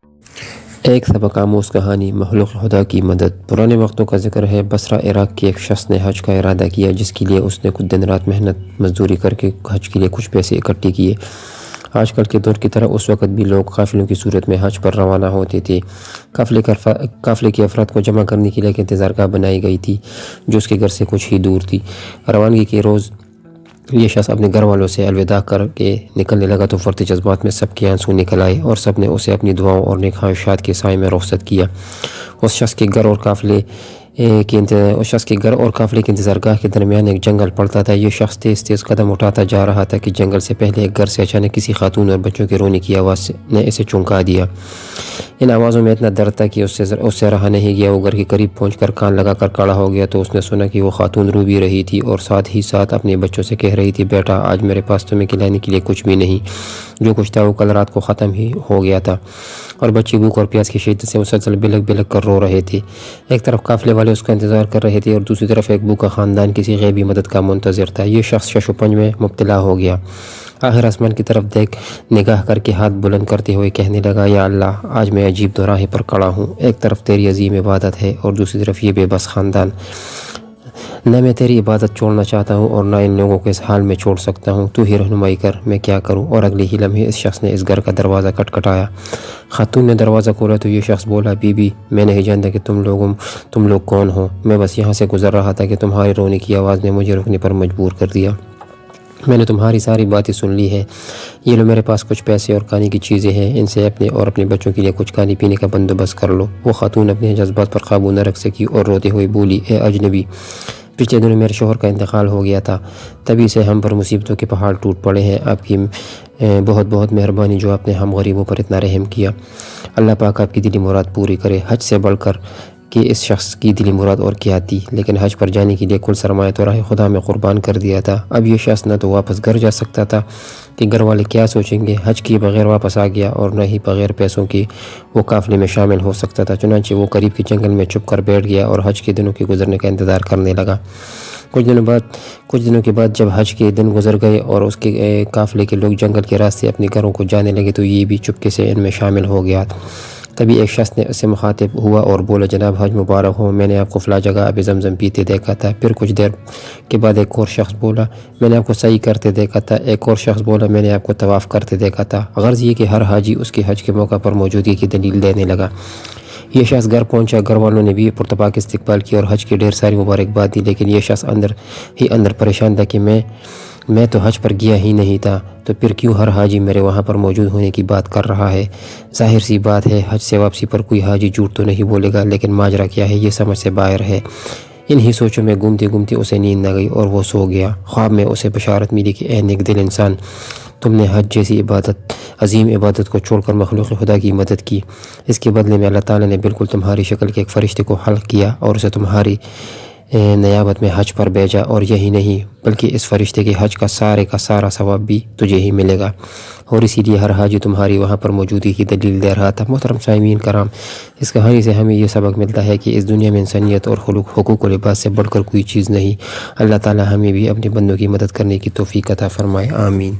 ایک سبق آموز کہانی، مخلوق خدا کی مدد۔ پرانے وقتوں کا ذکر ہے، بصرہ عراق کے ایک شخص نے حج کا ارادہ کیا، جس کے لیے اس نے کچھ دن رات محنت مزدوری کر کے حج کے لیے کچھ پیسے اکٹھے کیے۔ آج کل کے دور کی طرح اس وقت بھی لوگ قافلوں کی صورت میں حج پر روانہ ہوتے تھے۔ قافلے کے افراد کو جمع کرنے کے لیے ایک انتظارگاہ بنائی گئی تھی، جو اس کے گھر سے کچھ ہی دور تھی۔ روانگی کے روز یہ شخص اپنے گھر والوں سے الوداع کر کے نکلنے لگا تو فرط جذبات میں سب کے آنسو نکل آئے، اور سب نے اسے اپنی دعاؤں اور نیک خواہشات کے سائے میں رخصت کیا۔ اس شخص کے گھر اور قافلے کے انتظارگاہ کے درمیان ایک جنگل پڑتا تھا۔ یہ شخص تیز تیز قدم اٹھاتا جا رہا تھا کہ جنگل سے پہلے ایک گھر سے اچانک کسی خاتون اور بچوں کے رونے کی آواز نے اسے چونکا دیا۔ ان آوازوں میں اتنا درد تھا کہ اس سے رہا نہیں گیا۔ وہ گھر کے قریب پہنچ کر کان لگا کر کھڑا ہو گیا تو اس نے سنا کہ وہ خاتون رو بھی رہی تھی، اور ساتھ ہی ساتھ اپنے بچوں سے کہہ رہی تھی، بیٹا آج میرے پاس تمہیں کھلانے کے لیے کچھ بھی نہیں، جو کچھ تھا وہ کل رات کو ختم ہی ہو گیا تھا۔ اور بچے بھوک اور پیاس کی شدت سے مسلسل بلک بلک کر رو رہے تھے۔ ایک طرف قافلے والے اس کا انتظار کر رہے تھے، اور دوسری طرف ایک بھوکا خاندان کسی غیبی مدد کا منتظر تھا۔ یہ شخص شش و پنج میں مبتلا ہو گیا۔ آخر آسمان کی طرف نگاہ کر کے ہاتھ بلند کرتے ہوئے کہنے لگا، یا اللہ، آج میں عجیب دوراہے پر کھڑا ہوں۔ ایک طرف تیری عظیم عبادت ہے اور دوسری طرف یہ بے بس خاندان۔ نہ میں تیری عبادت چھوڑنا چاہتا ہوں اور نہ ان لوگوں کو اس حال میں چھوڑ سکتا ہوں، تو ہی رہنمائی کر، میں کیا کروں؟ اور اگلے ہی لمحے اس شخص نے اس گھر کا دروازہ کھٹکھٹایا۔ خاتون نے دروازہ کھولا تو یہ شخص بولا، بی بی، میں نہیں جانتا کہ تم لوگ کون ہو، میں بس یہاں سے گزر رہا تھا کہ تمہارے رونے کی آواز نے مجھے رکنے پر مجبور کر دیا۔ میں نے تمہاری ساری باتیں سن لی ہے، یہ لو میرے پاس کچھ پیسے اور کھانے کی چیزیں ہیں، ان سے اپنے اور اپنے بچوں کے لیے کچھ کھانے پینے کا بندوبست کر لو۔ وہ خاتون اپنے جذبات پر قابو نہ رکھ سکی اور روتے ہوئے بولی، اے اجنبی، پچھلے دنوں میرے شوہر کا انتقال ہو گیا تھا، تبھی سے ہم پر مصیبتوں کے پہاڑ ٹوٹ پڑے ہیں۔ آپ کی بہت بہت مہربانی جو آپ نے ہم غریبوں پر اتنا رحم کیا۔ اللہ پاک آپ کی دلی مراد پوری کرے۔ حج سے بڑھ کر کہ اس شخص کی دلی مراد اور کیا تھی، لیکن حج پر جانے کے لیے کل سرمایہ تو راہ خدا میں قربان کر دیا تھا۔ اب یہ شخص نہ تو واپس گھر جا سکتا تھا کہ گھر والے کیا سوچیں گے، حج کیے بغیر واپس آ گیا، اور نہ ہی بغیر پیسوں کے وہ قافلے میں شامل ہو سکتا تھا۔ چنانچہ وہ قریب کے جنگل میں چھپ کر بیٹھ گیا اور حج کے دنوں کے گزرنے کا انتظار کرنے لگا۔ کچھ دنوں کے بعد جب حج کے دن گزر گئے اور اس کے قافلے کے لوگ جنگل کے راستے اپنے گھروں کو جانے لگے تو یہ بھی چپکے سے ان میں شامل ہو گیا۔ تبھی ایک شخص نے اس سے مخاطب ہوا اور بولا، جناب حج مبارک ہو، میں نے آپ کو فلاں جگہ آب زمزم پیتے دیکھا تھا۔ پھر کچھ دیر کے بعد ایک اور شخص بولا، میں نے آپ کو سعی کرتے دیکھا تھا۔ ایک اور شخص بولا، میں نے آپ کو طواف کرتے دیکھا تھا۔ غرض یہ کہ ہر حاجی اس کے حج کے موقع پر موجودگی کی دلیل دینے لگا۔ یہ شخص گھر پہنچا، گھر والوں نے بھی پرتپاک استقبال کیا اور حج کی ڈھیر ساری مبارکباد دی، لیکن یہ شخص اندر ہی اندر پریشان تھا کہ میں تو حج پر گیا ہی نہیں تھا، تو پھر کیوں ہر حاجی میرے وہاں پر موجود ہونے کی بات کر رہا ہے؟ ظاہر سی بات ہے، حج سے واپسی پر کوئی حاجی جھوٹ تو نہیں بولے گا، لیکن ماجرا کیا ہے یہ سمجھ سے باہر ہے۔ انہی سوچوں میں گھومتے گھومتے اسے نیند نہ گئی اور وہ سو گیا۔ خواب میں اسے بشارت ملی کہ اے نیک دل انسان، تم نے حج جیسی عظیم عبادت کو چھوڑ کر مخلوق خدا کی مدد کی، اس کے بدلے میں اللہ تعالیٰ نے بالکل تمہاری شکل کے ایک فرشتے کو خلق کیا اور اسے تمہاری نیابت میں حج پر بھیجا، اور یہی نہیں بلکہ اس فرشتے کے حج کا سارا ثواب بھی تجھے ہی ملے گا، اور اسی لیے ہر حاجی تمہاری وہاں پر موجودگی کی دلیل دے رہا تھا۔ محترم سامعین کرام، اس کہانی سے ہمیں یہ سبق ملتا ہے کہ اس دنیا میں انسانیت اور حقوق و لباس سے بڑھ کر کوئی چیز نہیں۔ اللہ تعالیٰ ہمیں بھی اپنے بندوں کی مدد کرنے کی توفیق عطا فرمائے، آمین۔